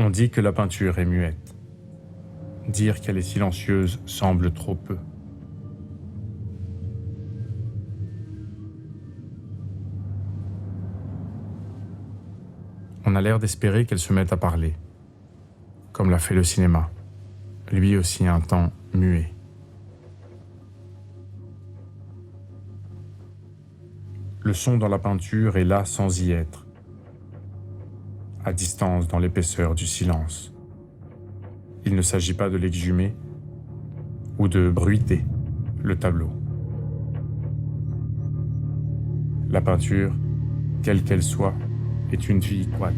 On dit que la peinture est muette. Dire qu'elle est silencieuse semble trop peu. On a l'air d'espérer qu'elle se mette à parler, comme l'a fait le cinéma, lui aussi un temps muet. Le son dans la peinture est là sans y être, à distance dans l'épaisseur du silence. Il ne s'agit pas de l'exhumer ou de bruiter le tableau. La peinture, quelle qu'elle soit, est une vie coite.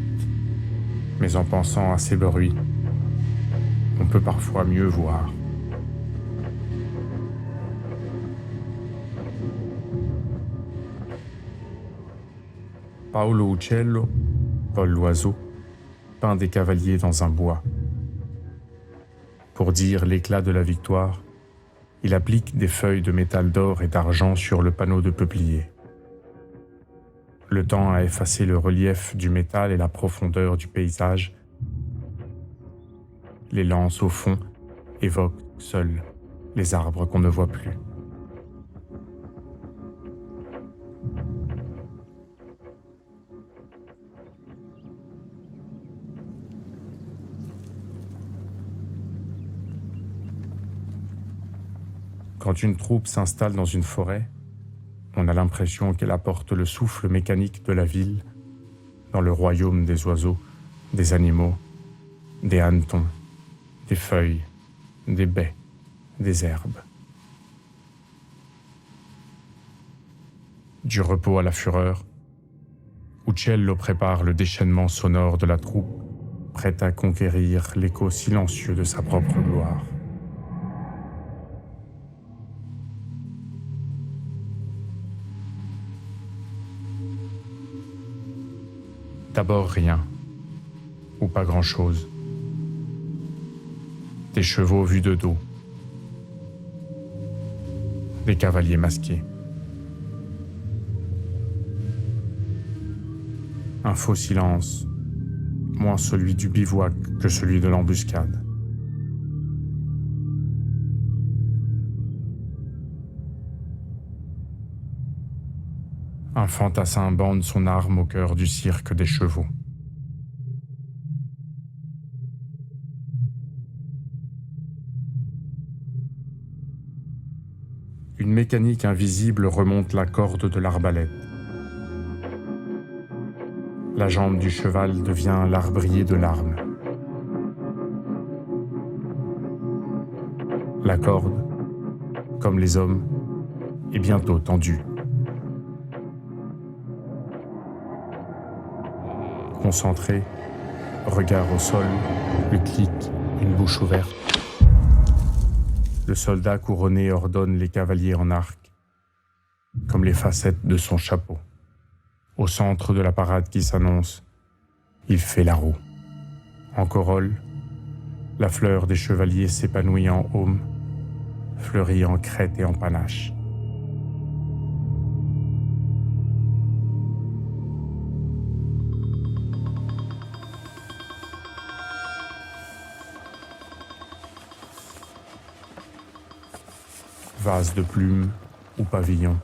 Mais en pensant à ces bruits, on peut parfois mieux voir. Paolo Uccello, Paul Loiseau, peint des cavaliers dans un bois. Pour dire l'éclat de la victoire, il applique des feuilles de métal d'or et d'argent sur le panneau de peuplier. Le temps a effacé le relief du métal et la profondeur du paysage. Les lances au fond évoquent seuls les arbres qu'on ne voit plus. Quand une troupe s'installe dans une forêt, on a l'impression qu'elle apporte le souffle mécanique de la ville dans le royaume des oiseaux, des animaux, des hannetons, des feuilles, des baies, des herbes. Du repos à la fureur, Uccello prépare le déchaînement sonore de la troupe, prête à conquérir l'écho silencieux de sa propre gloire. D'abord rien, ou pas grand-chose. Des chevaux vus de dos, des cavaliers masqués. Un faux silence, moins celui du bivouac que celui de l'embuscade. Un fantassin bande son arme au cœur du cirque des chevaux. Une mécanique invisible remonte la corde de l'arbalète. La jambe du cheval devient l'arbrier de l'arme. La corde, comme les hommes, est bientôt tendue. Concentré, regard au sol, le clic, une bouche ouverte. Le soldat couronné ordonne les cavaliers en arc, comme les facettes de son chapeau. Au centre de la parade qui s'annonce, il fait la roue. En corolle, la fleur des chevaliers s'épanouit en aume, fleurit en crête et en panache. Vase de plumes ou pavillon,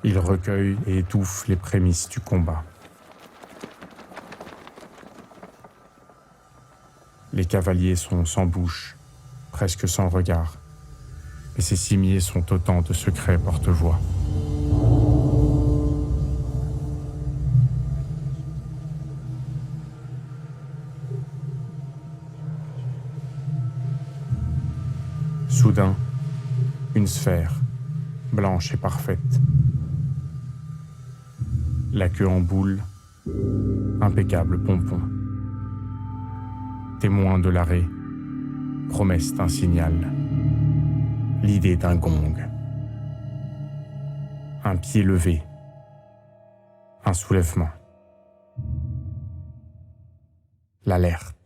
il recueille et étouffe les prémices du combat. Les cavaliers sont sans bouche, presque sans regard, et ces cimiers sont autant de secrets porte-voix. Soudain, une sphère, blanche et parfaite. La queue en boule, impeccable pompon. Témoin de l'arrêt, promesse d'un signal. L'idée d'un gong. Un pied levé. Un soulèvement. L'alerte.